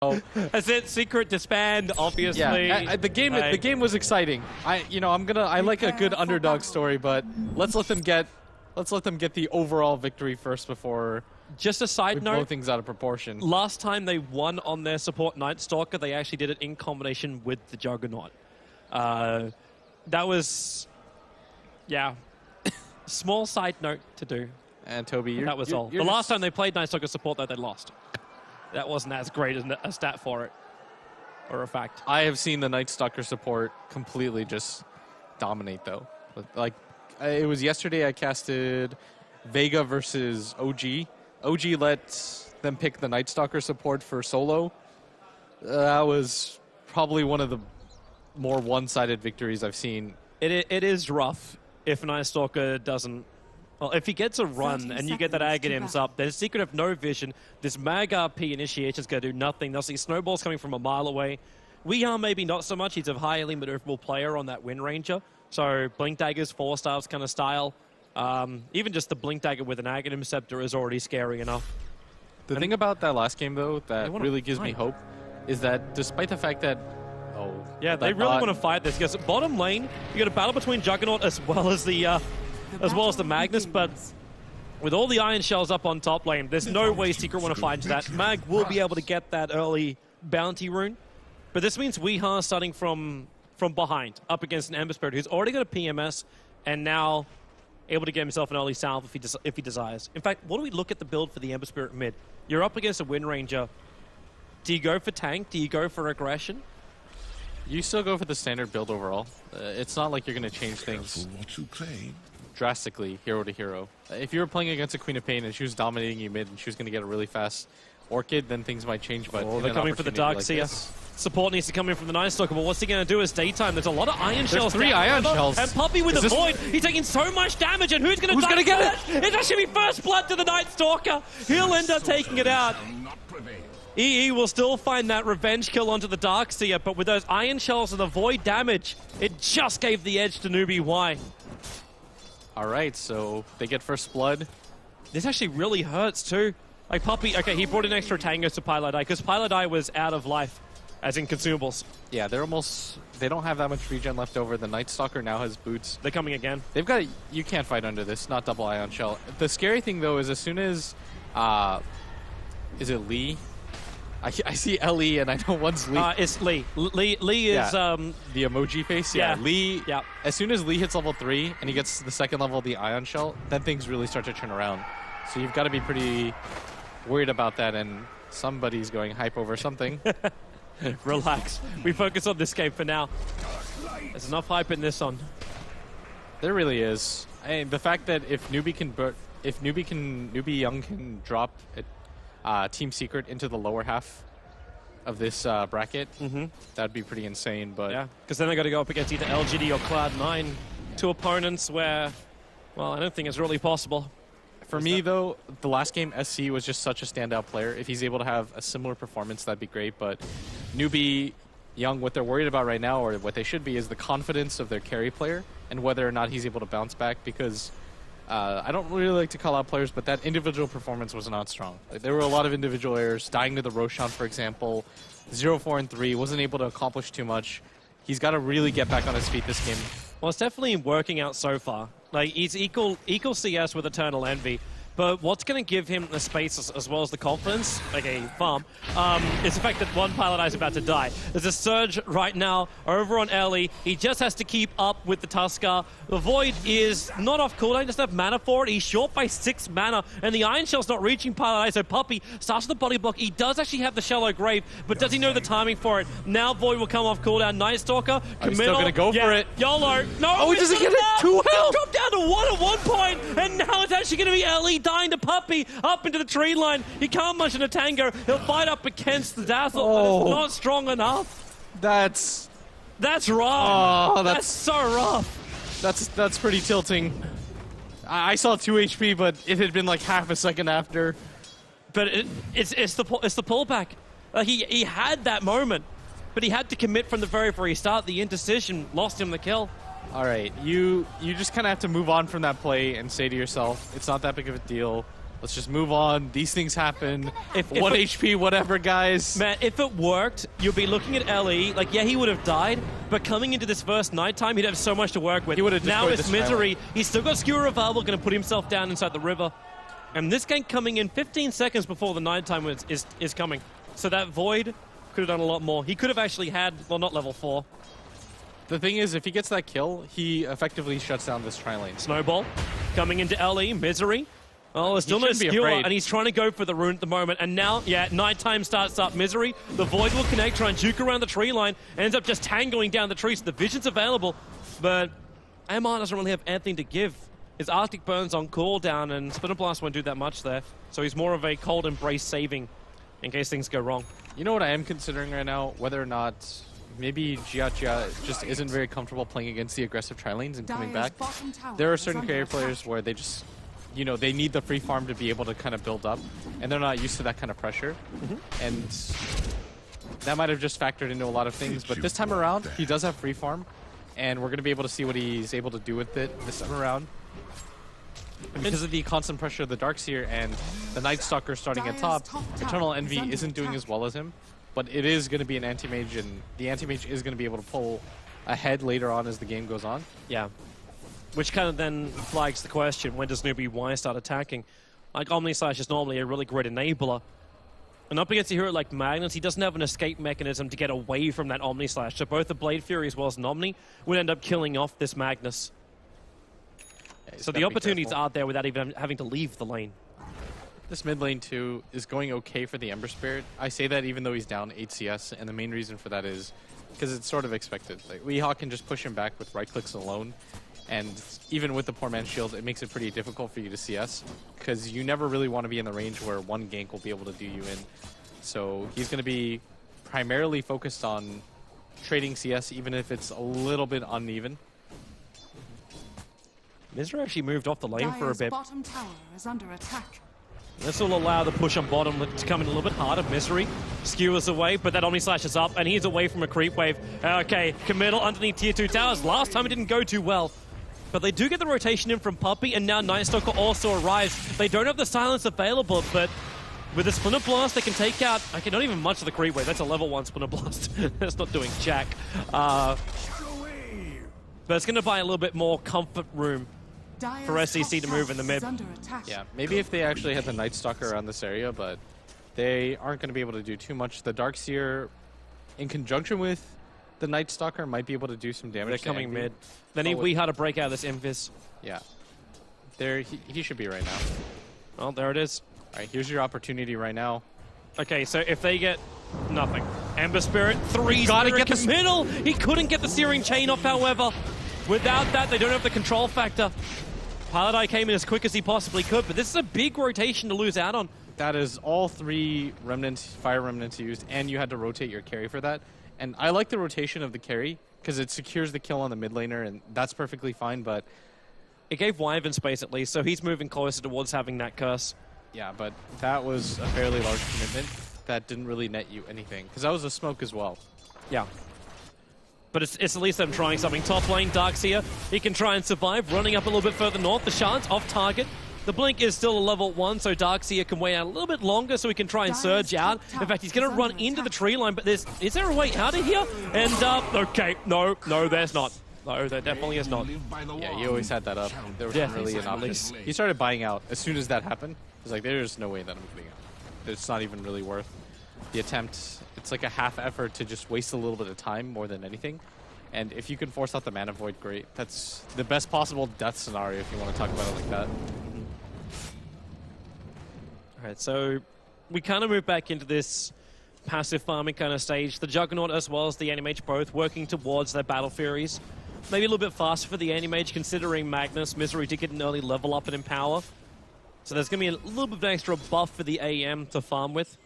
That's it. Secret disband, obviously. Yeah, the game was exciting. I like a good underdog story, but let's let them get the overall victory first before. Just a side blow note, things out of proportion. last time they won on their support Night Stalker, they actually did it in combination with the Juggernaut. That was, yeah, small side note to do. And Toby, That was all. The last time they played Night Stalker support, though, they lost. That wasn't as great as a stat for it, or a fact. I have seen the Night Stalker support completely just dominate, though. Like, it was yesterday I casted Vega versus OG. OG let them pick the Night Stalker support for solo. That was probably one of the more one-sided victories I've seen. It is rough if Night Stalker doesn't. Well, if he gets a run and you get that Aghanims up, there's Secret of no vision. This Mag RP initiation is going to do nothing. They'll see snowballs coming from a mile away. We are maybe not so much. He's a highly maneuverable player on that Wind Ranger. So Blink Daggers, 4-stars kind of style. Even just the Blink Dagger with an Aghanim Scepter is already scary enough. The thing about that last game, though, that really gives me hope is that despite the fact that... Yeah, they really want to fight this, because bottom lane, you got a battle between Juggernaut as well as the Magnus, but with all the Iron Shells up on top lane, there's no way Secret want to fight into that. Mag will be able to get that early bounty rune, but this means Weeha starting from behind, up against an Ember Spirit who's already got a PMS, and now able to get himself an early salve if he desires. In fact, what do we look at the build for the Ember Spirit mid? You're up against a Wind Ranger. Do you go for tank? Do you go for aggression? You still go for the standard build overall. It's not like you're going to change things drastically hero to hero. If you were playing against a Queen of Pain and she was dominating you mid and she was going to get a really fast Orchid, then things might change. But they're coming for the Darkseer. Support needs to come in from the Night Stalker, but what's he going to do? It's daytime. There's a lot of Iron Shells. 3 Iron Shells. And Puppey with the Void. He's taking so much damage, and who's going to get it? It's actually first blood to the Night Stalker. He'll end up taking it out. EE will still find that revenge kill onto the Darkseer, but with those Iron Shells and the Void damage, it just gave the edge to Newbee Y. Alright, so they get first blood. This actually really hurts too. Like Puppey, okay, he brought in extra tangos to Pilot Eye, because Pilot Eye was out of life, as in consumables. Yeah, they don't have that much regen left over. The Night Stalker now has boots. They're coming again. They've got, you can't fight under this, not double Ion Shell. The scary thing though is as soon as, is it Lee? I see LE and I know one's Lee. It's Lee. Lee is the emoji face. Yeah. Lee. Yeah. As soon as Lee hits level 3 and he gets to the second level of the Ion Shell, then things really start to turn around. So you've got to be pretty worried about that, and somebody's going hype over something. Relax. We focus on this game for now. There's enough hype in this one. There really is. And the fact that if Newbee Young can drop it. Team Secret into the lower half of this bracket, that'd be pretty insane. But yeah, because then they got to go up against either LGD or Cloud9, two opponents where, well, I don't think it's really possible. For me, though, the last game, SC was just such a standout player. If he's able to have a similar performance, that'd be great. But Newbee Young, what they're worried about right now, or what they should be, is the confidence of their carry player and whether or not he's able to bounce back, because I don't really like to call out players, but that individual performance was not strong. Like, there were a lot of individual errors. Dying to the Roshan, for example, 0-4 and 3, wasn't able to accomplish too much. He's got to really get back on his feet this game. Well, it's definitely working out so far. Like, he's equal CS with Eternal Envy. But what's going to give him the space as well as the confidence, like a farm, is the fact that one Pilot Eye is about to die. There's a surge right now over on Ellie. He just has to keep up with the Tuskar. The Void is not off cooldown, doesn't have mana for it. He's short by 6 mana, and the Iron Shell's not reaching Pilot Eye, so Puppey starts with the body block. He does actually have the Shallow Grave, but does he know the timing for it? Now Void will come off cooldown. Night Stalker, he's still going to go for it. YOLO. No, oh, he doesn't get it. 2 health. Dropped down to 1 at one point, and now it's actually going to be Ellie dying to Puppey up into the tree line. He can't much in a tango. He'll fight up against the Dazzle, but it's not strong enough. That's rough. Oh, that's so rough. That's pretty tilting. I saw 2 HP, but it had been like half a second after. But it's the pullback. He had that moment, but he had to commit from the very start. The indecision lost him the kill. All right, you just kind of have to move on from that play and say to yourself, it's not that big of a deal. let's just move on. These things happen. If 1 HP, whatever, guys. Man, if it worked, you'd be looking at LE, like, yeah, he would have died, but coming into this first nighttime, he'd have so much to work with. He would have now destroyed it's this Misery. island. He's still got Skewer Revival, going to put himself down inside the river. And this gank coming in 15 seconds before the nighttime is coming. So that Void could have done a lot more. He could have actually had, well, not level 4. The thing is, if he gets that kill, he effectively shuts down this tri-lane. Snowball coming into LE, Misery. Oh, there's still no skewer, and he's trying to go for the rune at the moment. And now, yeah, nighttime starts up. Misery, the Void will connect, try and juke around the tree line, ends up just tangling down the tree, so the vision's available. But MR doesn't really have anything to give. His Arctic Burn's on cooldown, and Splinter Blast won't do that much there. So he's more of a cold embrace saving in case things go wrong. You know what I am considering right now? Whether or not maybe Jia just isn't very comfortable playing against the aggressive tri-lanes and coming back. There are certain carry players where they just, you know, they need the free farm to be able to kind of build up, and they're not used to that kind of pressure. And that might have just factored into a lot of things, but this time around, he does have free farm, and we're going to be able to see what he's able to do with it this time around. And because of the constant pressure of the Darkseer and the Night Stalker starting at top, Eternal Envy isn't doing as well as him, but it is going to be an anti-mage, and the anti-mage is going to be able to pull ahead later on as the game goes on. Yeah. Which kind of then flags the question, when does Newbee Y start attacking? Like, Omni-Slash is normally a really great enabler. And up against a hero like Magnus, he doesn't have an escape mechanism to get away from that Omni-Slash. So both the Blade Fury as well as an Omni would end up killing off this Magnus. Yeah, so the opportunities are there without even having to leave the lane. This mid lane too is going okay for the Ember Spirit. I say that even though he's down 8 CS, and the main reason for that is because it's sort of expected. Like, Weehawk can just push him back with right clicks alone. And even with the poor man's shield, it makes it pretty difficult for you to CS, because you never really want to be in the range where one gank will be able to do you in. So he's going to be primarily focused on trading CS, even if it's a little bit uneven. Misery actually moved off the lane for a bit. Bottom tower is under attack. This will allow the push on bottom to come in a little bit harder. Misery skewers away, but that Omni-Slash is up, and he's away from a creep wave. Okay, committal underneath tier 2 towers. Last time it didn't go too well. But they do get the rotation in from Puppey, and now Night Stalker also arrives. They don't have the silence available, but with the Splinter Blast, they can take out, okay, not even much of the creep wave. That's a level 1 Splinter Blast. That's not doing jack. But it's going to buy a little bit more comfort room for SCC to move in the mid. Yeah, maybe if they actually had the Night Stalker around this area, but they aren't going to be able to do too much. The Darkseer, in conjunction with the Night Stalker, might be able to do some damage. They're coming mid. They need Weehawk to break out of this Invis. Yeah. There, he should be right now. Well, there it is. All right, here's your opportunity right now. Okay, so if they get nothing. Ember Spirit, 3 Gotta get the middle. He couldn't get the Searing Chain off, however. Without that, they don't have the control factor. Pilot Eye came in as quick as he possibly could, but this is a big rotation to lose out on. That is all 3 remnants, fire remnants used, and you had to rotate your carry for that. And I like the rotation of the carry, because it secures the kill on the mid laner, and that's perfectly fine, but it gave Wyvern space at least, so he's moving closer towards having that curse. Yeah, but that was a fairly large commitment that didn't really net you anything, because that was a smoke as well. Yeah. But it's at least them trying something. Top lane, Darkseer, he can try and survive, running up a little bit further north. The Shard's off target. The Blink is still a level 1, so Darkseer can wait out a little bit longer so he can try and surge out. In fact, he's going to run into the tree line, but is there a way out of here? And, okay, no, there's not. No, there definitely is not. Yeah, he always had that up. There wasn't really an option. He started buying out as soon as that happened. He was like, there's no way that I'm getting out. It's not even really worth the attempt. It's like a half effort to just waste a little bit of time more than anything. And if you can force out the Mana Void, great. That's the best possible death scenario if you want to talk about it like that. Alright, so we kind of move back into this passive farming kind of stage. The Juggernaut as well as the Anti-Mage both working towards their Battle Furies. Maybe a little bit faster for the Anti-Mage considering Magnus. Misery did get an early level up in Empower. So there's going to be a little bit of an extra buff for the AM to farm with.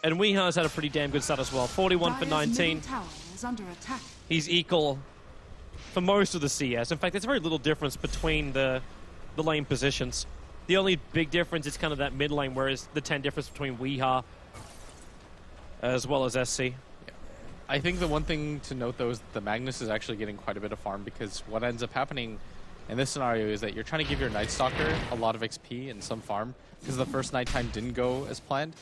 And Weehawk's had a pretty damn good start as well. 41 for 19. He's equal for most of the CS. In fact, there's very little difference between the lane positions. The only big difference is kind of that mid lane, whereas the 10 difference between Weehawk as well as SC. Yeah. I think the one thing to note, though, is the Magnus is actually getting quite a bit of farm, because what ends up happening in this scenario is that you're trying to give your Night Stalker a lot of XP and some farm, because the first nighttime didn't go as planned,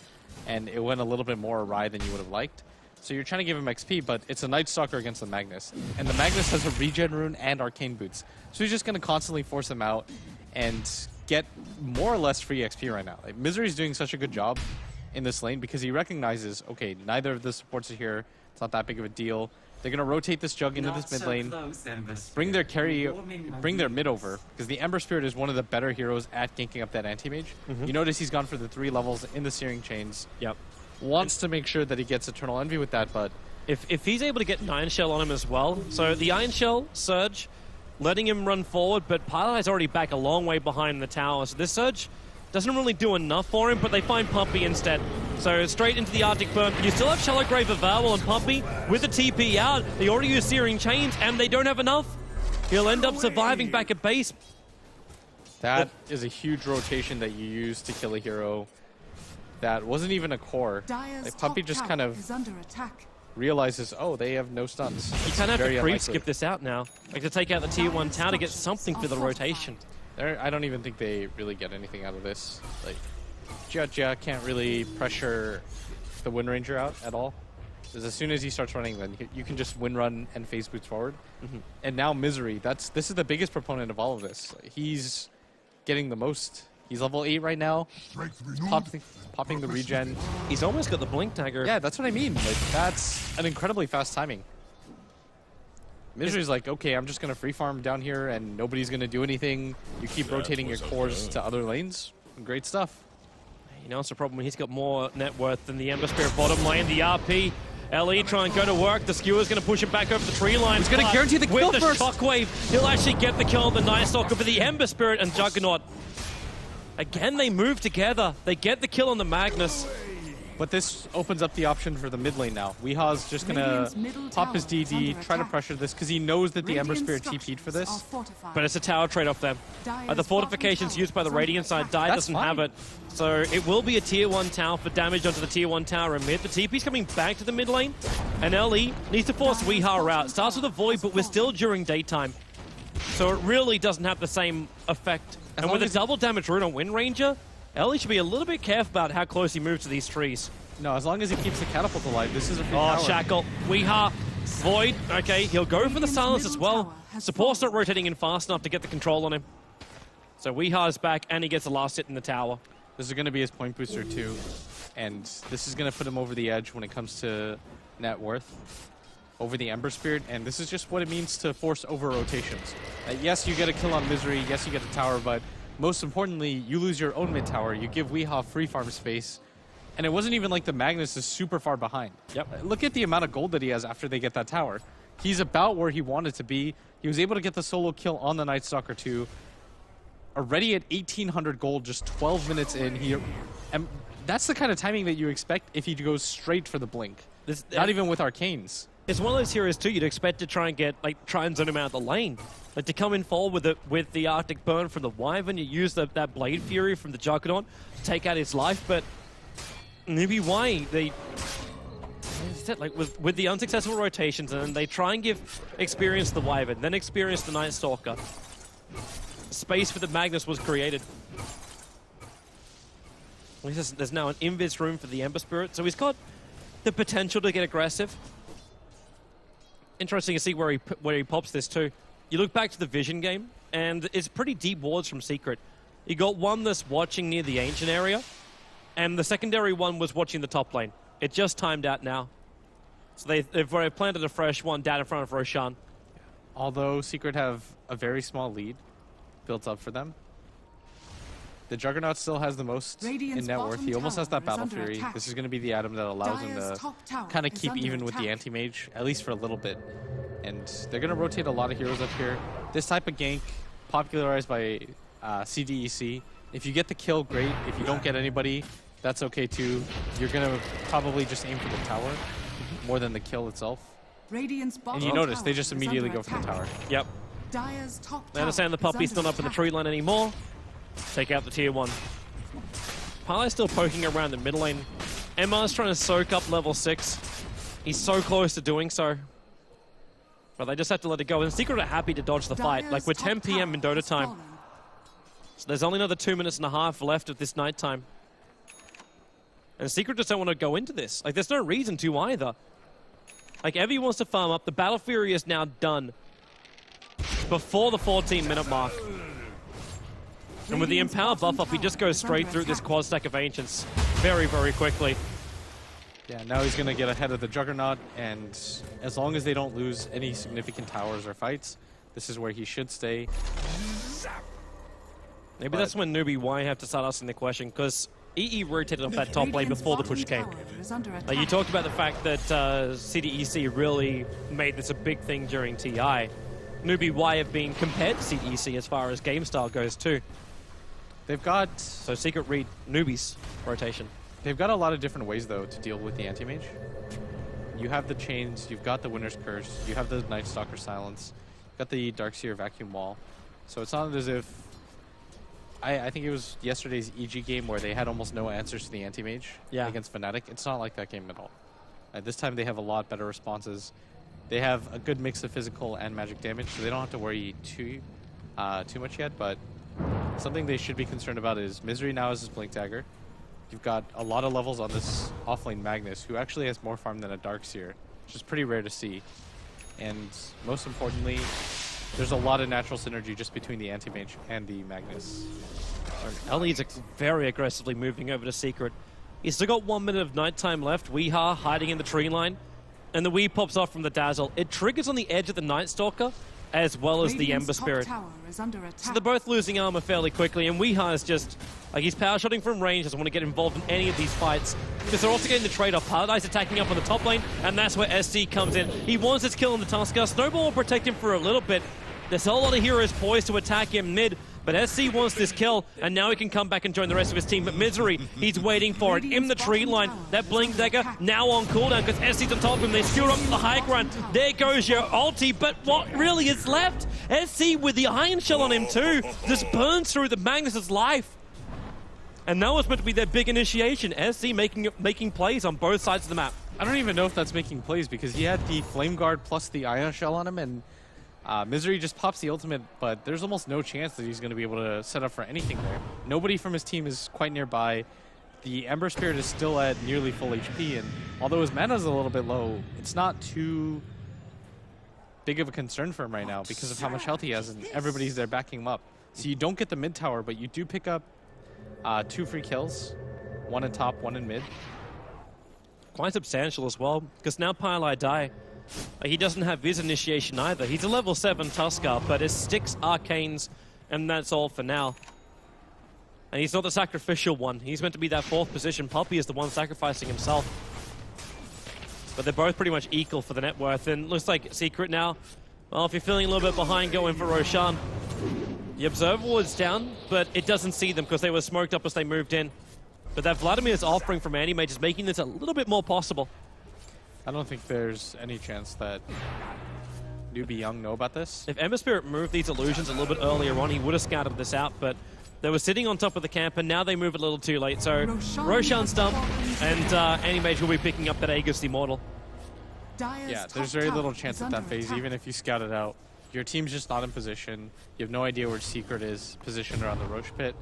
and it went a little bit more awry than you would have liked. So you're trying to give him XP, but it's a Night Stalker against the Magnus. And the Magnus has a regen rune and arcane boots. So he's just going to constantly force him out and get more or less free XP right now. Like, Misery's doing such a good job in this lane because he recognizes, okay, neither of the supports are here. It's not that big of a deal. They're going to rotate this Jug into this mid lane, bring their carry, bring their mid over, because the Ember Spirit is one of the better heroes at ganking up that anti-mage. You notice he's gone for the 3 levels in the Searing Chains. Yep. Wants to make sure that he gets Eternal Envy with that, but if he's able to get an Iron Shell on him as well, so the Iron Shell, Surge, letting him run forward, but Pylai's already back a long way behind the tower, so this Surge doesn't really do enough for him, but they find Pumpy instead. So straight into the Arctic Burn. You still have Shallow Grave available, and Pumpy, with the TP out, they already use Searing Chains, and they don't have enough. He'll end up surviving back at base. That is a huge rotation that you use to kill a hero that wasn't even a core. Like, Pumpy just kind of realizes, oh, they have no stuns. You kind of have to creep skip this out now. Like to take out the tier 1 tower to get something for the rotation. I don't even think they really get anything out of this. Like, Jia can't really pressure the Wind Ranger out at all. Because as soon as he starts running, then you can just Wind Run and phase boots forward. And now Misery, this is the biggest proponent of all of this. He's getting the most. He's level 8 right now. Popping the regen. He's almost got the Blink Dagger. Yeah, that's what I mean. Like, that's an incredibly fast timing. Misery's like, okay, I'm just going to free farm down here and nobody's going to do anything. You keep rotating your cores to other lanes. Great stuff. You know, it's a problem when he's got more net worth than the Ember Spirit bottom lane. The RP, LE try and go to work. The Skewer's going to push him back over the tree line. He's going to guarantee the kill with first. The Shockwave, he'll actually get the kill on the Night Stalker, but the Ember Spirit and Juggernaut, again, they move together. They get the kill on the Magnus. But this opens up the option for the mid lane now. Weeha's just going to pop his DD, try to pressure this, because he knows that the Ember Spirit TP'd for this. But it's a tower trade-off then. The fortifications used by the Radiant side, Dai doesn't have it. So it will be a tier 1 tower for damage onto the tier 1 tower in mid. The TP's coming back to the mid lane, and LE needs to force Weeha out. Starts with a Void, but we're still during daytime. So it really doesn't have the same effect. And with a double damage rune on Wind Ranger, LE should be a little bit careful about how close he moves to these trees. No, as long as he keeps the catapult alive, this is a free tower. Shackle. Weeha. Void. Okay, he'll go for the silence as well. Support's not rotating in fast enough to get the control on him. So Weeha is back, and he gets the last hit in the tower. This is going to be his point booster too, and this is going to put him over the edge when it comes to net worth, over the Ember Spirit, and this is just what it means to force over rotations. Yes, you get a kill on Misery, yes, you get a tower, but most importantly, you lose your own mid tower. You give Weeha free farm space, and it wasn't even like the Magnus is super far behind. Yep. Look at the amount of gold that he has after they get that tower. He's about where he wanted to be. He was able to get the solo kill on the Night Stalker too. Already at 1,800 gold, just 12 minutes in. And that's the kind of timing that you expect if he goes straight for the blink. Not even with arcanes. It's one of those heroes too you'd expect to try and zone him out of the lane. Like to come in forward with the Arctic Burn from the Wyvern, you use that Blade Fury from the Juggernaut to take out his life, but maybe why they like with the unsuccessful rotations, and they try and give experience to the Wyvern, then experience the Night Stalker. Space for the Magnus was created. There's now an invis room for the Ember Spirit, so he's got the potential to get aggressive. Interesting to see where he pops this too. You look back to the Vision game, and it's pretty deep wards from Secret. You got one that's watching near the Ancient area, and the secondary one was watching the top lane. It just timed out now. So they've planted a fresh one down in front of Roshan. Although Secret have a very small lead built up for them, the Juggernaut still has the most in net worth. He almost has that Battle Fury. This is going to be the item that allows him to kind of keep even with the Anti-Mage, at least for a little bit. And they're going to rotate a lot of heroes up here. This type of gank, popularized by CDEC. If you get the kill, great. If you don't get anybody, that's okay too. You're going to probably just aim for the tower more than the kill itself. And you notice they just immediately go for the tower. Yep. They understand the Puppy's not up in the tree line anymore. Take out the tier 1. Pylai's still poking around the mid lane. Emma's trying to soak up level 6. He's so close to doing so. But they just have to let it go. And Secret are happy to dodge the fight. Like, we're 10 p.m. in Dota time. So there's only another 2.5 minutes left of this nighttime. And Secret just don't want to go into this. Like, there's no reason to either. Like, Evie wants to farm up. The Battle Fury is now done before the 14-minute mark. And with the Empower buff up, he just goes straight through this quad stack of Ancients very, very quickly. Yeah, now he's going to get ahead of the Juggernaut, and as long as they don't lose any significant towers or fights, this is where he should stay. Maybe that's when Newbee Y have to start asking the question, because EE rotated off that top lane before the push came. Like, you talked about the fact that CDEC really made this a big thing during TI. Newbee Y have been compared to CDEC as far as game style goes too. They've got... So Secret read Newbee's rotation. They've got a lot of different ways, though, to deal with the Anti-Mage. You have the Chains, you've got the Winter's Curse, you have the Night Stalker Silence, you've got the Darkseer Vacuum Wall. So it's not as if... I think it was yesterday's EG game where they had almost no answers to the Anti-Mage against Fnatic. It's not like that game at all. This time they have a lot better responses. They have a good mix of physical and magic damage, so they don't have to worry too much yet, but something they should be concerned about is Misery now has his Blink Dagger. You've got a lot of levels on this offlane Magnus, who actually has more farm than a Darkseer, which is pretty rare to see. And most importantly, there's a lot of natural synergy just between the Anti-Mage and the Magnus. Ellie's very aggressively moving over to Secret. He's still got 1 minute of nighttime left. Weeha hiding in the tree line. And the Wii pops off from the Dazzle. It triggers on the edge of the Night Stalker, as well as the Ember Spirit. So they're both losing armor fairly quickly, and Weeha is just, like, he's power shotting from range, doesn't want to get involved in any of these fights, because they're also getting the trade-off. Paradise attacking up on the top lane, and that's where SC comes in. He wants his kill on the Tusker. Snowball will protect him for a little bit. There's a whole lot of heroes poised to attack him mid, but SC wants this kill, and now he can come back and join the rest of his team. But Misery, he's waiting for it in the tree line. That Blink Dagger now on cooldown because SC's on top of him. They skewer up the high ground. There goes your ulti, but what really is left? SC with the Iron Shell on him too, just burns through the Magnus's life. And that was meant to be their big initiation. SC making plays on both sides of the map. I don't even know if that's making plays because he had the Flame Guard plus the Ion Shell on him, and Misery just pops the ultimate, but there's almost no chance that he's going to be able to set up for anything there. Nobody from his team is quite nearby. The Ember Spirit is still at nearly full HP, and although his mana is a little bit low, it's not too big of a concern for him right now because of how much health he has, and everybody's there backing him up. So you don't get the mid tower, but you do pick up 2 free kills, 1 in top, 1 in mid. Quite substantial as well, because now Pylai die. He doesn't have his initiation either. He's a level 7 Tusker, but his sticks, arcanes, and that's all for now. And he's not the sacrificial one. He's meant to be that 4th position. Puppy is the one sacrificing himself. But they're both pretty much equal for the net worth. And looks like Secret now, well, if you're feeling a little bit behind, go in for Roshan. The Observer was down, but it doesn't see them because they were smoked up as they moved in. But that Vladimir's offering from Anti-Mage is making this a little bit more possible. I don't think there's any chance that Newbee Young know about this. If Ember Spirit moved these illusions a little bit earlier on, he would have scouted this out, but they were sitting on top of the camp, and now they move a little too late. So Roshan stump, and Anti-Mage will be picking up that Aegis Immortal. Yeah, there's very little chance at that phase, even if you scout it out. Your team's just not in position. You have no idea where Secret is positioned around the Roche pit.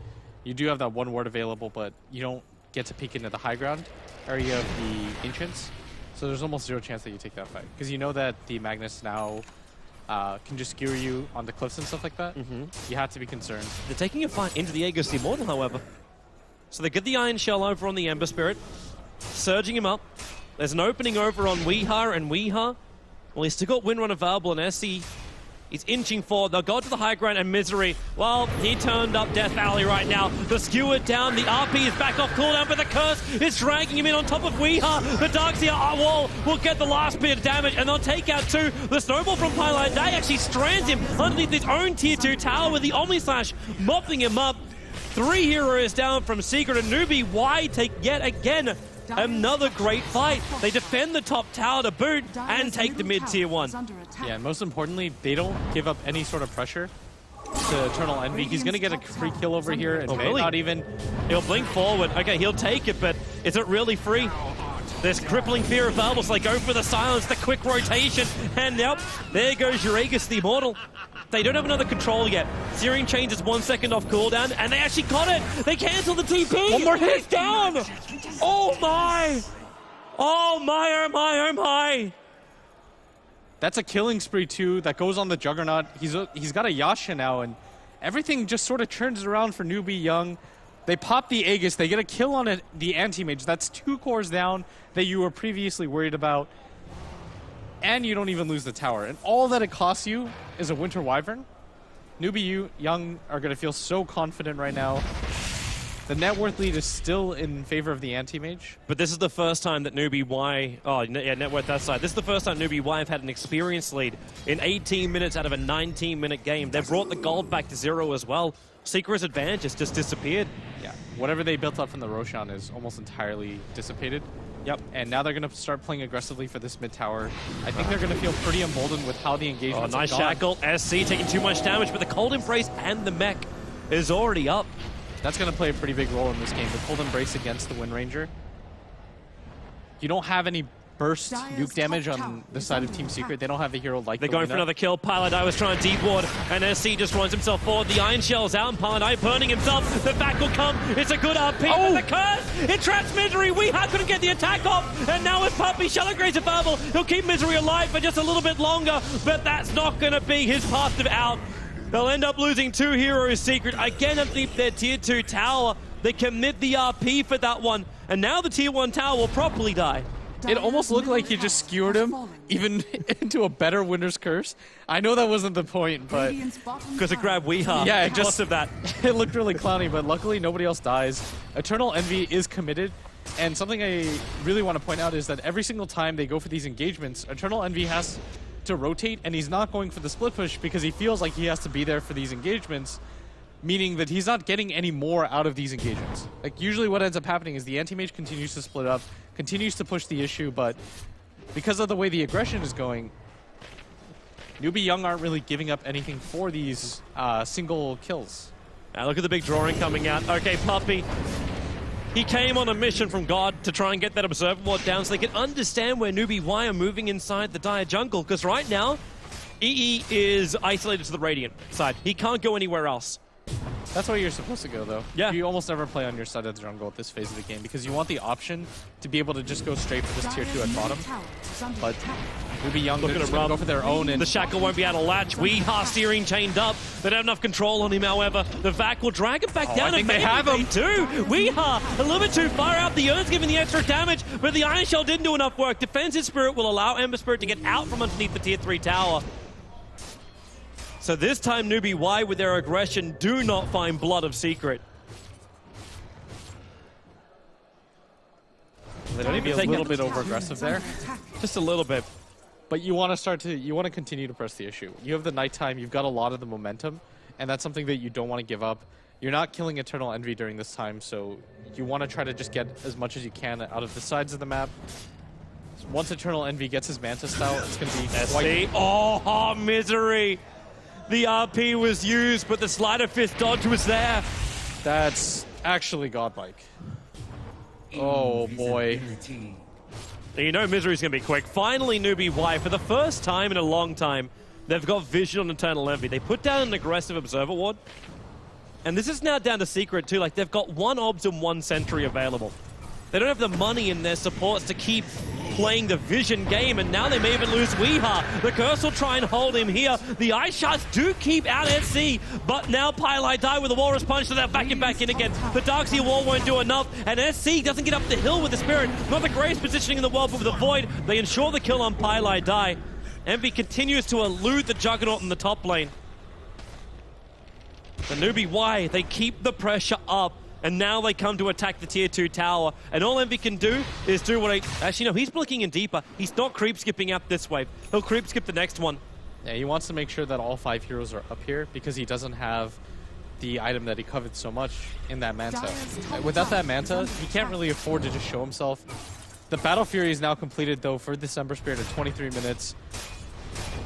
You do have that one ward available, but you don't get to peek into the high ground area of the Ancients. So there's almost zero chance that you take that fight. Because you know that the Magnus now can just skewer you on the cliffs and stuff like that. You have to be concerned. They're taking a fight into the Aegis Immortal, however. So they get the Iron Shell over on the Ember Spirit, surging him up. There's an opening over on Weeha, and Weeha, well, he's still got Windrun available, and SC, he's inching forward. They'll go to the high ground, and Misery, well, he turned up Death Valley right now. The skewer down, the RP is back off cooldown, but the Curse is dragging him in on top of Weeha. The Darkseer wall will get the last bit of damage, and they'll take out 2. The Snowball from Pylai Day actually strands him underneath his own tier 2 tower with the Omni Slash mopping him up. 3 heroes down from Secret, and Newbee Y take yet again another great fight. They defend the top tower to boot and take the mid tier 1. Yeah, and most importantly, they don't give up any sort of pressure to Eternal Envy. He's going to get a free kill over here and may not even... He'll blink forward. Okay, he'll take it, but is it really free? There's crippling fear available, so they go for the silence, the quick rotation, and yep, there goes Uragas the Immortal. They don't have another control yet. Searing changes 1 second off cooldown, and they actually got it! They cancel the TP! One more hit! He's down! Oh my! Oh my, oh my, oh my! That's a killing spree too that goes on the Juggernaut. He's got a Yasha now, and everything just sort of turns around for Newbee Young. They pop the Aegis, they get a kill on the anti-mage. That's 2 cores down that you were previously worried about. And you don't even lose the tower. And all that it costs you is a Winter Wyvern. Newbee Young are going to feel so confident right now. The net worth lead is still in favor of the anti-mage. But this is the first time that Newbee Y... Oh, yeah, net worth that side. This is the first time Newbee Y have had an experience lead in 18 minutes out of a 19-minute game. They've brought the gold back to 0 as well. Secret's advantage has just disappeared. Yeah, whatever they built up from the Roshan is almost entirely dissipated. Yep. And now they're going to start playing aggressively for this mid tower. I think they're going to feel pretty emboldened with how the engagement nice shackle. SC taking too much damage, but the Cold Embrace and the mech is already up. That's going to play a pretty big role in this game. The Cold Embrace against the Wind Ranger. You don't have any burst nuke damage on the side of Team Secret. They don't have a hero like They're going for another kill. Paladai was trying to deep ward, and SC just runs himself forward. The Iron Shell's out, and Paladai burning himself. The back will come. It's a good RP. Oh! The curse! It traps Misery. Weeha couldn't get the attack off, and now it's Puppy. Shellergrade's available. He'll keep Misery alive for just a little bit longer, but that's not going to be his path to out. They'll end up losing 2 heroes Secret. Again, underneath their tier 2 tower. They commit the RP for that one, and now the tier 1 tower will properly die. It almost looked like you just skewered him even into a better Winter's Curse. I know that wasn't the point, but... Because it grabbed Weeha. Yeah, it just... of that. It looked really clowny, but luckily nobody else dies. Eternal Envy is committed, and something I really want to point out is that every single time they go for these engagements, Eternal Envy has to rotate, and he's not going for the split push because he feels like he has to be there for these engagements, meaning that he's not getting any more out of these engagements. Like, usually what ends up happening is the anti-mage continues to split up, continues to push the issue, but because of the way the aggression is going, Newbee Young aren't really giving up anything for these single kills. Now look at the big drawing coming out. Okay, Puppy. He came on a mission from God to try and get that Observer Ward down so they can understand where Newbee Y are moving inside the Dire Jungle, because right now, EE is isolated to the Radiant side. He can't go anywhere else. That's where you're supposed to go, though. Yeah. You almost never play on your side of the jungle at this phase of the game because you want the option to be able to just go straight for this tier 2 at bottom. But Newbee Young Looking just to gonna go for their own, and the Shackle won't be able to latch. Weeha steering chained up. They don't have enough control on him, however. The Vac will drag him back down. I think they have him. Too. Weeha a little bit too far out. The Urn's giving the extra damage, but the Iron Shell didn't do enough work. Defensive Spirit will allow Ember Spirit to get out from underneath the tier 3 tower. So this time, Newbee Y, with their aggression, do not find blood of Secret. they don't even take a little bit over-aggressive there. Just a little bit. But you want to continue to press the issue. You have the nighttime, you've got a lot of the momentum, and that's something that you don't want to give up. You're not killing Eternal Envy during this time, so you want to try to just get as much as you can out of the sides of the map. Once Eternal Envy gets his Manta style, it's going to be quite... Oh, Misery! The RP was used, but the Slider Fist dodge was there. That's actually godlike. Oh, boy. You know Misery's going to be quick. Finally, Newbee Y, for the first time in a long time, they've got vision on Eternal Envy. They put down an aggressive Observer Ward. And this is now down to Secret, too. Like, they've got 1 Obs and 1 Sentry available. They don't have the money in their supports to keep playing the vision game, and now they may even lose Weeha. The Curse will try and hold him here. The Ice Shards do keep out SC, but now Pylai die with a Walrus Punch, so they're backing back in again. The Darkseer Wall won't do enough, and SC doesn't get up the hill with the Spirit. Not the greatest positioning in the world, but with the Void, they ensure the kill on Pylai die. Envy continues to elude the Juggernaut in the top lane. The Newbee Y, they keep the pressure up. And now they come to attack the tier 2 tower. And all Envy can do is do what actually, no, he's blinking in deeper. He's not creep skipping out this wave. He'll creep skip the next one. Yeah, he wants to make sure that all 5 heroes are up here because he doesn't have the item that he covets so much in that Manta. Without that Manta, he can't really afford to just show himself. The Battle Fury is now completed, though, for this Ember Spirit at 23 minutes.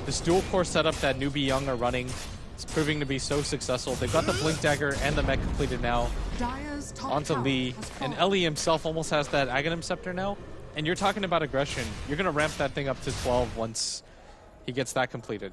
This dual core setup that Newbee Young are running is proving to be so successful. They've got the Blink Dagger and the mech completed now onto Lee, and Ellie himself almost has that Aghanim Scepter now, And you're talking about aggression. You're going to ramp that thing up to 12 once he gets that completed.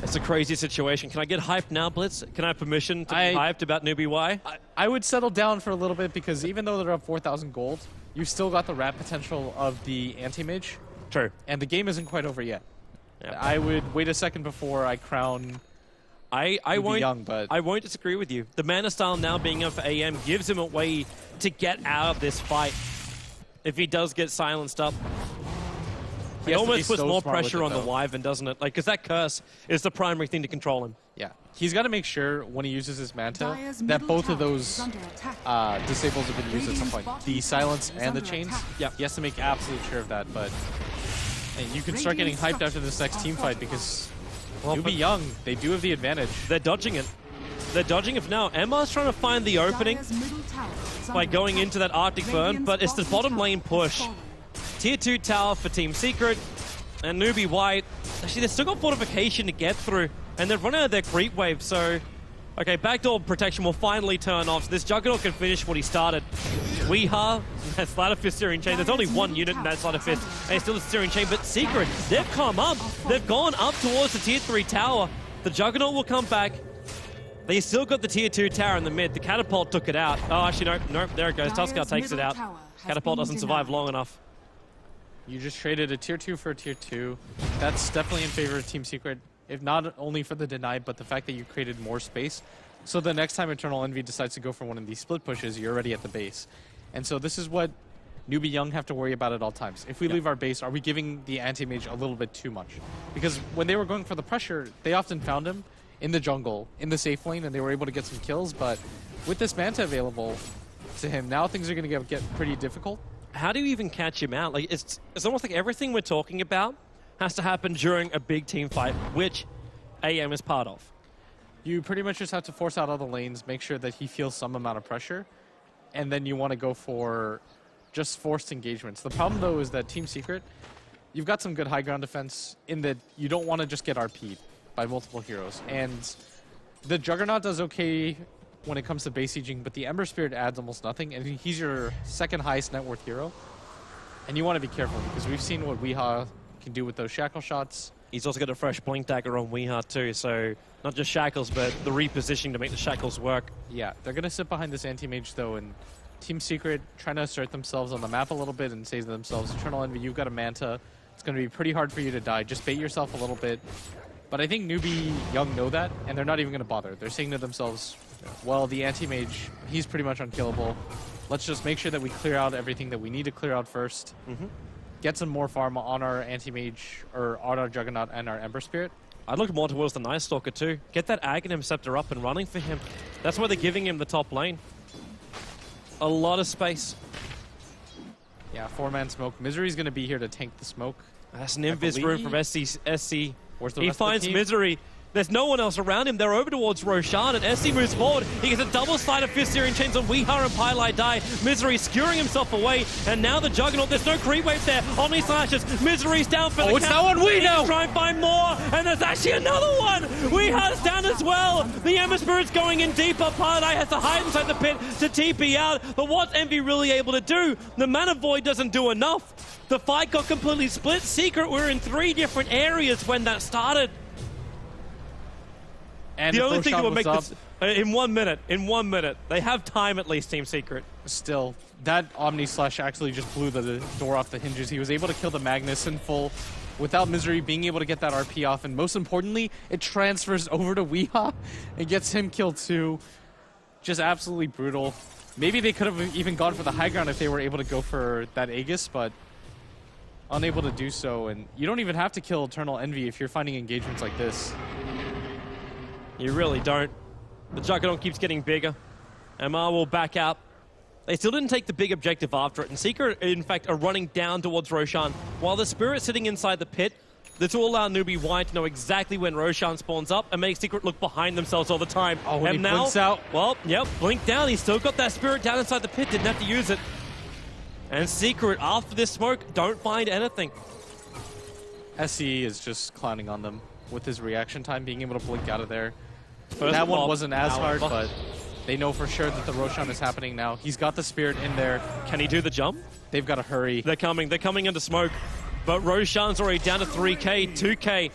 It's a crazy situation. Can I get hyped now, Blitz? Can I have permission to be hyped about Newbee Y? I would settle down for a little bit because even though they're up 4,000 gold, you've still got the ramp potential of the anti-mage. True. And the game isn't quite over yet. Yep. I would wait a second before I crown I won't, Young, but I won't disagree with you. The mana style now being up for AM gives him a way to get out of this fight if he does get silenced up. He almost puts more pressure on the Wyvern, doesn't it? Like, because that curse is the primary thing to control him. Yeah. He's got to make sure when he uses his Manta that both of those disables have been used at some point. The silence and the chains. Yeah. He has to make absolute sure of that, but you can start getting hyped after this next team fight because Newbee Young, they do have the advantage. They're dodging it. They're dodging it now. Emma's trying to find the opening by going into that Arctic Burn, but it's the bottom lane push. Tier 2 tower for Team Secret and Newbee White. Actually, they've still got fortification to get through, and they've run out of their creep wave, so... Okay, backdoor protection will finally turn off, so this Juggernaut can finish what he started. Weeha, that Slider Fist Steering Chain, there's only one unit in that Slider Fist, and it's still a Steering Chain, but Secret, they've come up. They've gone up towards the Tier 3 tower. The Juggernaut will come back. They still got the Tier 2 tower in the mid. The Catapult took it out. Oh, actually, nope, there it goes. Tuskar takes it out. Catapult doesn't survive long enough. You just traded a Tier 2 for a Tier 2. That's definitely in favor of Team Secret, if not only for the deny, but the fact that you created more space. So the next time Eternal Envy decides to go for one of these split pushes, you're already at the base. And so this is what Newbee Young have to worry about at all times. If we leave our base, are we giving the anti-mage a little bit too much? Because when they were going for the pressure, they often found him in the jungle, in the safe lane, and they were able to get some kills. But with this Manta available to him, now things are going to get pretty difficult. How do you even catch him out? Like it's almost like everything we're talking about has to happen during a big team fight, which AM is part of. You pretty much just have to force out all the lanes, make sure that he feels some amount of pressure, and then you want to go for just forced engagements. The problem, though, is that Team Secret, you've got some good high ground defense in that you don't want to just get RP'd by multiple heroes. And the Juggernaut does okay when it comes to base sieging, but the Ember Spirit adds almost nothing, and he's your second highest net worth hero. And you want to be careful, because we've seen what Weeha can do with those shackle shots. He's also got a fresh blink dagger on Weeha too, so not just shackles, but the repositioning to make the shackles work. Yeah, they're going to sit behind this anti-mage though, and Team Secret trying to assert themselves on the map a little bit and say to themselves, Eternal Envy, you've got a Manta. It's going to be pretty hard for you to die. Just bait yourself a little bit. But I think Newbee Young know that, and they're not even going to bother. They're saying to themselves, well, the anti-mage, he's pretty much unkillable. Let's just make sure that we clear out everything that we need to clear out first. Get some more farm on our anti-mage, or on our Juggernaut and our Ember Spirit. I'd look more towards the Night Stalker too. Get that Aghanim Scepter up and running for him. That's why they're giving him the top lane. A lot of space. Yeah, 4-man smoke. Misery's going to be here to tank the smoke. That's an invis room from SC. Where's the He rest finds of the team? Misery. There's no one else around him. They're over towards Roshan, and SC moves forward. He gets a double slide of Fist Searing Chains on Weeha and Pylai die. Misery skewering himself away, and now the Juggernaut. There's no creep wave there. Omni slashes. Misery's down for the it's that one. We know. Try and find more, and there's actually another one. Weeha's down as well. The Ember Spirit's going in deeper. Pylai has to hide inside the pit to TP out. But what's Envy really able to do? The Mana Void doesn't do enough. The fight got completely split. Secret were in 3 different areas when that started. And the only thing that would make this in 1 minute, they have time at least, Team Secret. Still, that Omni Slash actually just blew the door off the hinges. He was able to kill the Magnus in full without Misery being able to get that RP off, and most importantly, it transfers over to Weeha and gets him killed too. Just absolutely brutal. Maybe they could have even gone for the high ground if they were able to go for that Aegis, but unable to do so. And you don't even have to kill Eternal Envy if you're finding engagements like this. You really don't. The Juggernaut keeps getting bigger. MR will back out. They still didn't take the big objective after it, and Secret, in fact, are running down towards Roshan, while the Spirit's sitting inside the pit. This will allow Newbee White to know exactly when Roshan spawns up and make Secret look behind themselves all the time. Oh, when and he now, blinks out. Well, yep, blink down. He's still got that Spirit down inside the pit. Didn't have to use it. And Secret, after this smoke, don't find anything. SE is just clowning on them with his reaction time, being able to blink out of there. First that one mob, wasn't as hard, but They know for sure that the Roshan is happening now. He's got the Spirit in there. Can he do the jump? They've got to hurry. They're coming into smoke. But Roshan's already down to 3k, 2k.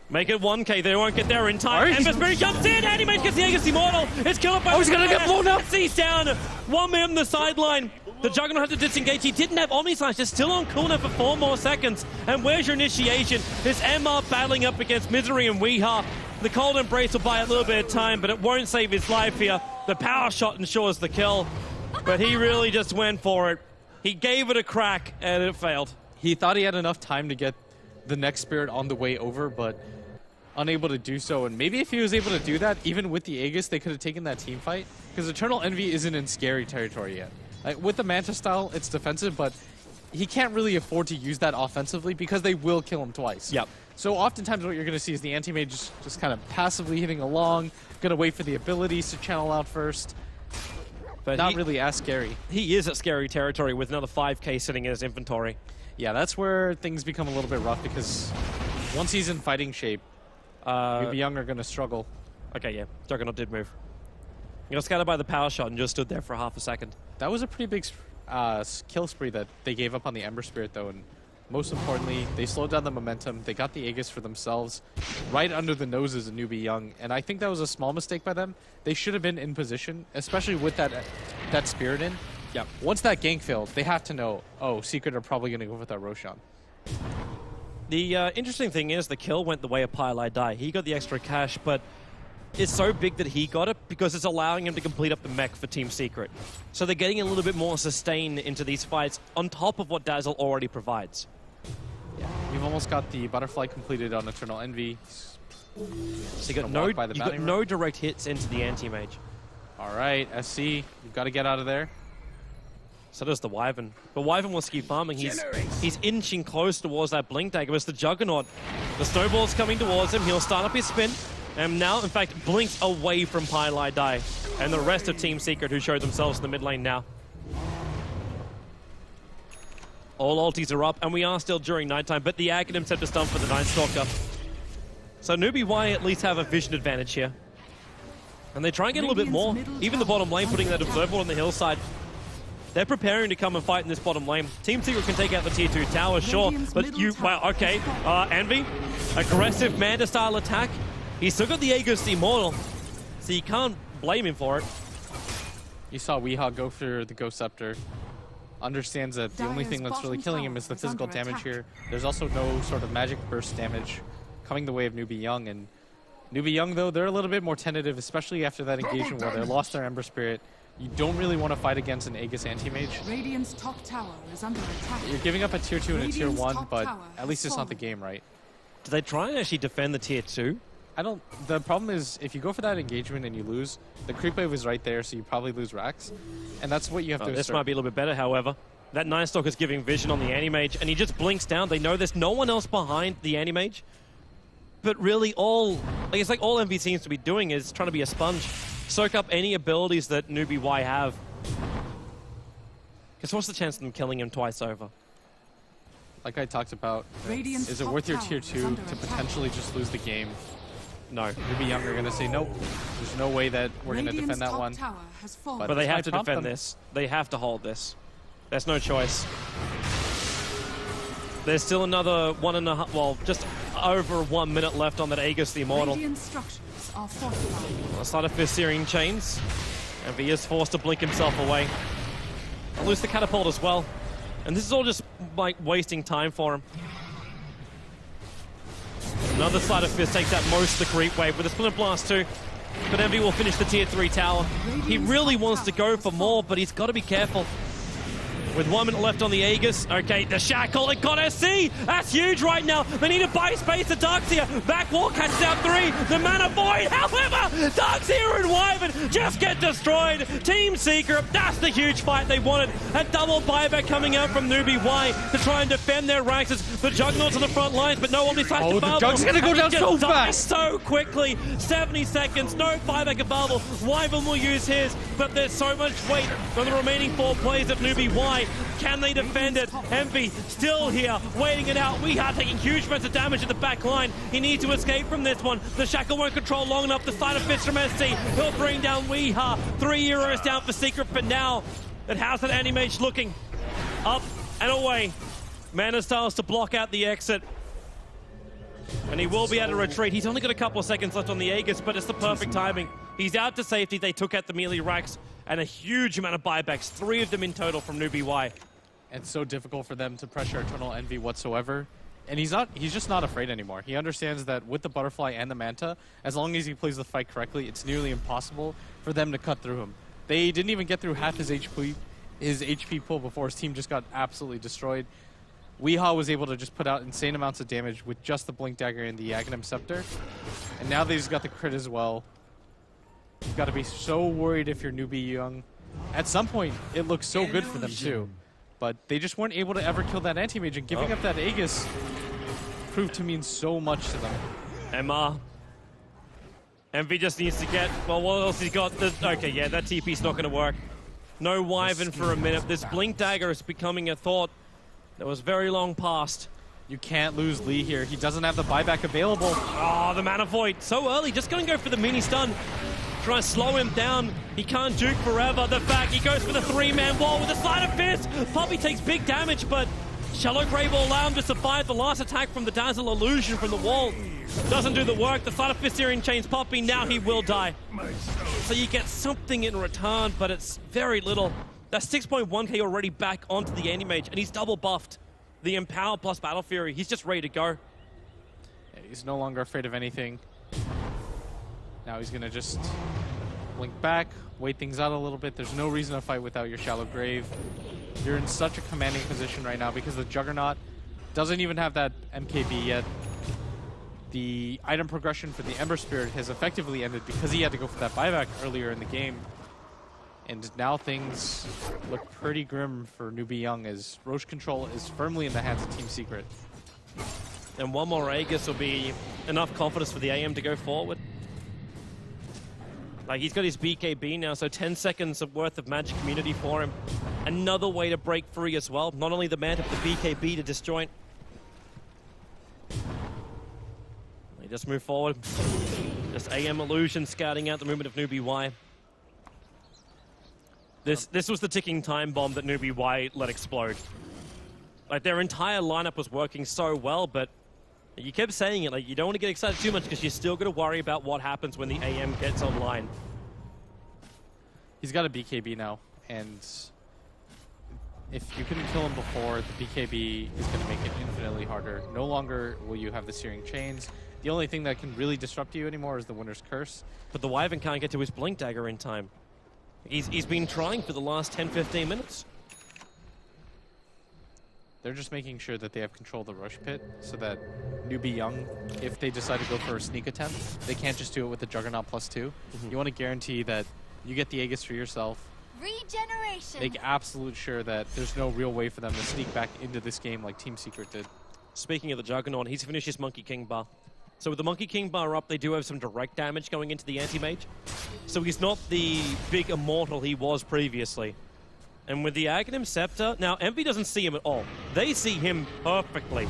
Make it 1k, they won't get there in time. Ember Spirit jumps in, Animate gets the Aegis Immortal. It's killed by he's gonna get blown up. He's down, 1 minute on the sideline. The Juggernaut had to disengage. He didn't have Omni Slash. They're still on cooldown for 4 more seconds. And where's your initiation? This MR battling up against Misery and Weeha. The Cold Embrace will buy a little bit of time, but it won't save his life here. The power shot ensures the kill, but he really just went for it. He gave it a crack, and it failed. He thought he had enough time to get the next Spirit on the way over, but unable to do so. And maybe if he was able to do that, even with the Aegis, they could have taken that team fight. Because Eternal Envy isn't in scary territory yet. Like, with the Manta style, it's defensive, but he can't really afford to use that offensively because they will kill him twice. Yep. So oftentimes what you're going to see is the anti-mage just kind of passively hitting along, going to wait for the abilities to channel out first. But not really as scary. He is at scary territory with another 5k sitting in his inventory. Yeah, that's where things become a little bit rough because once he's in fighting shape, Newbee Young are going to struggle. Okay, yeah. Juggernaut did move. He got scattered by the power shot and just stood there for half a second. That was a pretty big kill spree that they gave up on the Ember Spirit, though, and most importantly, they slowed down the momentum. They got the Aegis for themselves right under the noses of Newbee Young, and I think that was a small mistake by them. They should have been in position, especially with that Spirit in. Yeah. Once that gank failed, they have to know, oh, Secret are probably going to go with that Roshan. The interesting thing is the kill went the way of Pile Die. He got the extra cash, but it's so big that he got it because it's allowing him to complete up the mech for Team Secret. So they're getting a little bit more sustain into these fights on top of what Dazzle already provides. Yeah, you've almost got the Butterfly completed on Eternal Envy. So you got no direct hits into the Anti-Mage. All right, SC, you've got to get out of there. So does the Wyvern. But Wyvern wants to keep farming. He's inching close towards that Blink Dagger. It's the Juggernaut. The Snowball's coming towards him. He'll start up his spin. And now, in fact, blinks away from Pile Die. And the rest of Team Secret who showed themselves in the mid lane now. All ultis are up, and we are still during nighttime, but the Aghanim's set to stun for the Night Stalker. So Newbee Y at least have a vision advantage here. And they try and get a little bit more. Even the bottom lane putting that Observer on the hillside. They're preparing to come and fight in this bottom lane. Team Secret can take out the tier 2 tower, sure, but wow, okay. Envy, aggressive Manta-style attack. He's still got the Aegis Immortal, so you can't blame him for it. You saw Weeha go for the Ghost Scepter. Understands that the only thing that's really killing him is the physical damage here. There's also no sort of magic burst damage coming the way of Newbee Young. And Newbee Young, though, they're a little bit more tentative, especially after that engagement where they lost their Ember Spirit. You don't really want to fight against an Aegis Anti-Mage. Radiant's top tower is under attack. You're giving up a tier 2 and a tier 1, but at least it's not the game, right? Do they try and actually defend the tier 2? The problem is, if you go for that engagement and you lose, the creep wave is right there, so you probably lose racks. And that's what you have to This might be a little bit better, however. That Night Stalker's giving vision on the Anti-Mage, and he just blinks down. They know there's no one else behind the Anti-Mage. But really, all MV seems to be doing is trying to be a sponge. Soak up any abilities that Newbee Y have. Because what's the chance of them killing him twice over? Like I talked about, is it worth your tier 2 to potentially just lose the game? No. Newbee Young are going to say, nope, there's no way that we're going to defend that one. But they have to defend this. They have to hold this. There's no choice. There's still another just over 1 minute left on that Aegis the Immortal. A side of Fist Searing Chains. And he is forced to blink himself away. I'll lose the Catapult as well. And this is all just like wasting time for him. Another Side of Fist takes out most of the creep wave with a Splinter Blast too. But Envy will finish the tier 3 tower. He really wants to go for more, but he's got to be careful. With 1 minute left on the Aegis. Okay, the Shackle, it got SC! That's huge right now! They need to buy space to Darkseer. Back wall catches out 3. The Mana Void, however, Darkseer and Wyvern just get destroyed. Team Secret, that's the huge fight they wanted. A double buyback coming out from Newbee Y to try and defend their ranks. It's the Juggernauts on the front lines, but no Omni Slash available. The Jug's gonna go down so fast! So quickly, 70 seconds, no buyback available. Wyvern will use his, but there's so much weight on the remaining 4 plays of Newbee Y. play. Can they defend it? Envy still here, waiting it out. Weeha taking huge amounts of damage at the back line. He needs to escape from this one. The Shackle won't control long enough. The side of fist from SC. He'll bring down Weeha. 3 euros down for Secret for now. And how's that Animage looking? Up and away. Mana Styles to block out the exit. And he will be able to retreat. He's only got a couple of seconds left on the Aegis, but it's the perfect timing. He's out to safety. They took out the melee racks and a huge amount of buybacks. 3 of them in total from Newbee Y. It's so difficult for them to pressure Eternal Envy whatsoever. And he's just not afraid anymore. He understands that with the Butterfly and the Manta, as long as he plays the fight correctly, it's nearly impossible for them to cut through him. They didn't even get through half his HP pool before his team just got absolutely destroyed. Weeha was able to just put out insane amounts of damage with just the Blink Dagger and the Aghanim Scepter. And now they just got the crit as well. You've got to be so worried if you're Newbee Young. At some point, it looks so good for them too. But they just weren't able to ever kill that Anti-Mage, and giving up that Aegis proved to mean so much to them. Emma. Envy just needs to get, well, what else he's got? Okay, yeah, that TP's not going to work. No Wyvern for a minute. This Blink Dagger is becoming a thought that was very long past. You can't lose Lee here. He doesn't have the buyback available. Oh, the Mana Void. So early. Just going to go for the mini stun. Try to slow him down. He can't juke forever. The fact he goes for the 3-man wall with a Sleight of Fist. Poppy takes big damage, but Shallow Grave will allow him to survive the last attack from the Dazzle Illusion from the wall. Doesn't do the work. The Sleight of Fist Syrian chains Poppy. Now he will die. So you get something in return, but it's very little. That's 6.1k already back onto the Anti-Mage, and he's double buffed. The Empower plus Battle Fury. He's just ready to go. Yeah, he's no longer afraid of anything. Now he's going to just blink back, wait things out a little bit. There's no reason to fight without your Shallow Grave. You're in such a commanding position right now because the Juggernaut doesn't even have that MKB yet. The item progression for the Ember Spirit has effectively ended because he had to go for that buyback earlier in the game. And now things look pretty grim for Newbee Young as Roche control is firmly in the hands of Team Secret. And one more Aegis will be enough confidence for the AM to go forward. Like, he's got his BKB now, so 10 seconds of worth of magic immunity for him. Another way to break free as well. Not only the Manta, but the BKB to disjoint. They just move forward. Just AM Illusion scouting out the movement of Newbee Y. This was the ticking time bomb that Newbee Y let explode. Like, their entire lineup was working so well, but you kept saying it, like, you don't want to get excited too much because you're still going to worry about what happens when the AM gets online. He's got a BKB now, and if you couldn't kill him before, the BKB is going to make it infinitely harder. No longer will you have the Searing Chains. The only thing that can really disrupt you anymore is the Winter's Curse. But the Wyvern can't get to his Blink Dagger in time. He's been trying for the last 10-15 minutes. They're just making sure that they have control of the Rush Pit so that Newbee Young, if they decide to go for a sneak attempt, they can't just do it with the Juggernaut +2. You want to guarantee that you get the Aegis for yourself. Regeneration. Make absolute sure that there's no real way for them to sneak back into this game like Team Secret did. Speaking of the Juggernaut, he's finished his Monkey King bar. So with the Monkey King bar up, they do have some direct damage going into the Anti-Mage. So he's not the big immortal he was previously. And with the Aghanim Scepter, now Envy doesn't see him at all. They see him perfectly.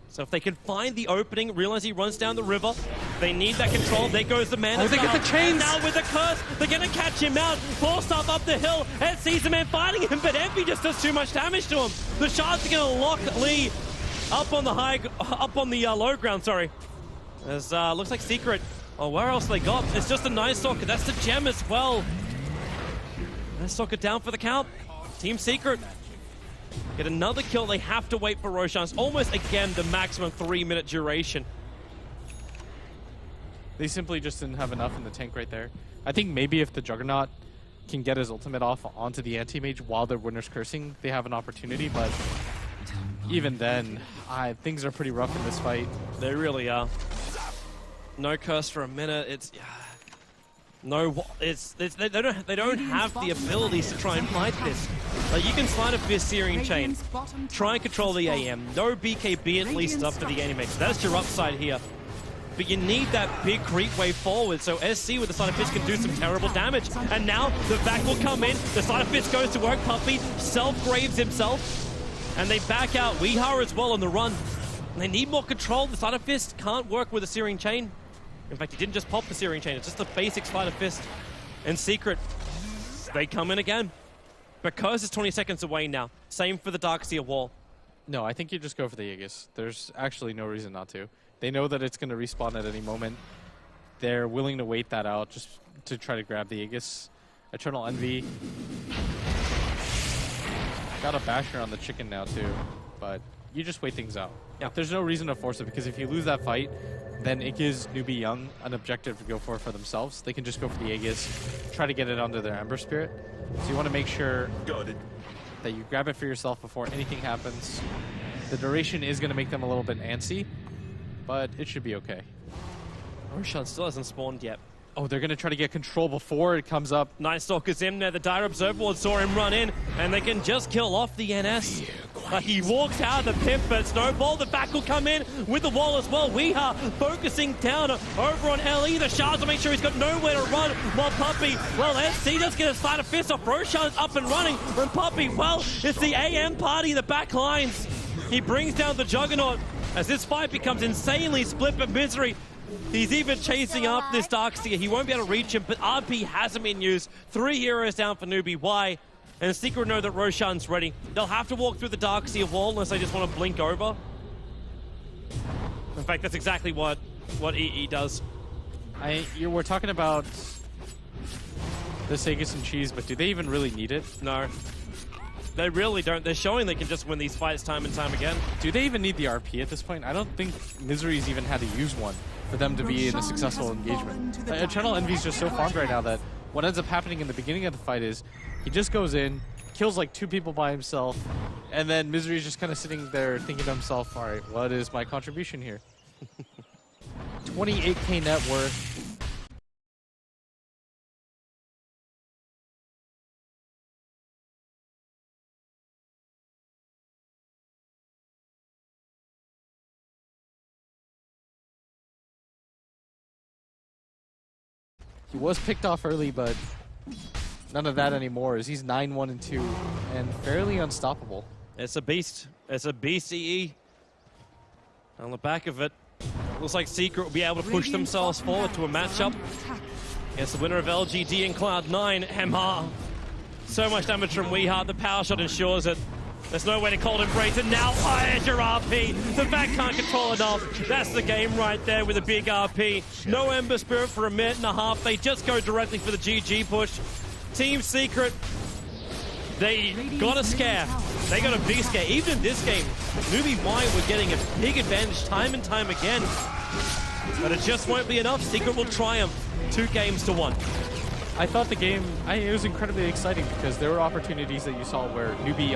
So if they can find the opening, realize he runs down the river, they need that control. There goes the Mana. Oh, they get the chains! And now with the curse, they're going to catch him out. Force stuff up the hill, and sees the man fighting him, but Envy just does too much damage to him. The shards are going to lock Lee up on the low ground, sorry. As looks like Secret. Oh, where else they got? It's just a Night Stalker. That's the gem as well. Night Stalker down for the count. Team Secret get another kill. They have to wait for Roshan's. Almost again the maximum 3-minute duration. They simply just didn't have enough in the tank right there. I think maybe if the Juggernaut can get his ultimate off onto the Anti-Mage while they're Winter's Cursing, they have an opportunity, but even then, things are pretty rough in this fight. They really are. No curse for a minute. It's no. They don't have the abilities to try and fight this. Like, you can Sleight of Fist Searing Chain, try and control the AM. No BKB at least up for the Anti-Mage. That's your upside here. but you need that big creep wave forward, so SC with the Side of Fist can do some terrible damage. And now the back will come in, the Side of Fist goes to work, Puppey self-graves himself, and they back out. Weeha as well on the run. They need more control. The Side of Fist can't work with a Searing Chain. In fact, he didn't just pop the Searing Chain, it's just a basic Side of Fist. And Secret, they come in again. Because it's 20 seconds away now. Same for the Darkseer wall. No, I think you just go for the Aegis. There's actually no reason not to. They know that it's going to respawn at any moment. They're willing to wait that out just to try to grab the Aegis. Eternal Envy. Got a basher on the chicken now too, but you just wait things out. Yeah. There's no reason to force it, because if you lose that fight, then it gives Newbee Young an objective to go for themselves. They can just go for the Aegis, try to get it onto their Ember Spirit. So you want to make sure that you grab it for yourself before anything happens. The duration is going to make them a little bit antsy, but it should be okay. Roshan still hasn't spawned yet. Oh, they're going to try to get control before it comes up. Night Stalker's in there. The Dire Observer Ward saw him run in, and they can just kill off the NS. He walks out of the pit, but Snowball, the back will come in with the wall as well. Weeha focusing down over on LE. The Shards will make sure he's got nowhere to run, while Puppey, well, SC does get a Side of Fist off. Roshan's up and running, and Puppey, well, it's the AM party in the back lines. He brings down the Juggernaut as this fight becomes insanely split, but Misery, he's even chasing up this Darkseer. He won't be able to reach him, but RP hasn't been used. 3 heroes down for Newbee. Why? And Secret know that Roshan's ready. They'll have to walk through the Darkseer wall unless they just want to blink over. In fact, that's exactly what EE does. We're talking about the Aegis and cheese, but do they even really need it? No. They really don't. They're showing they can just win these fights time and time again. Do they even need the RP at this point? I don't think Misery's even had to use one for them to be in a successful engagement. Eternal Envy's just so farmed right now that what ends up happening in the beginning of the fight is he just goes in, kills like 2 people by himself, and then Misery's just kind of sitting there thinking to himself, all right, what is my contribution here? 28k net worth. He was picked off early, but none of that anymore, as he's 9-1-2 and fairly unstoppable. It's a beast. It's a beast, EE. On the back of it, looks like Secret will be able to push themselves forward to a matchup against the winner of LGD and Cloud9, MR. So much damage from Weeha. The power shot ensures it. There's no way to cold embrace it. Now fires your RP. The back can't control enough. That's the game right there with a big RP. No Ember Spirit for a minute and a half. They just go directly for the GG push. Team Secret, they got a scare. They got a big scare. Even in this game, Newbee White were getting a big advantage time and time again. But it just won't be enough. Secret will triumph 2-1. I thought the game, it was incredibly exciting because there were opportunities that you saw where Newbee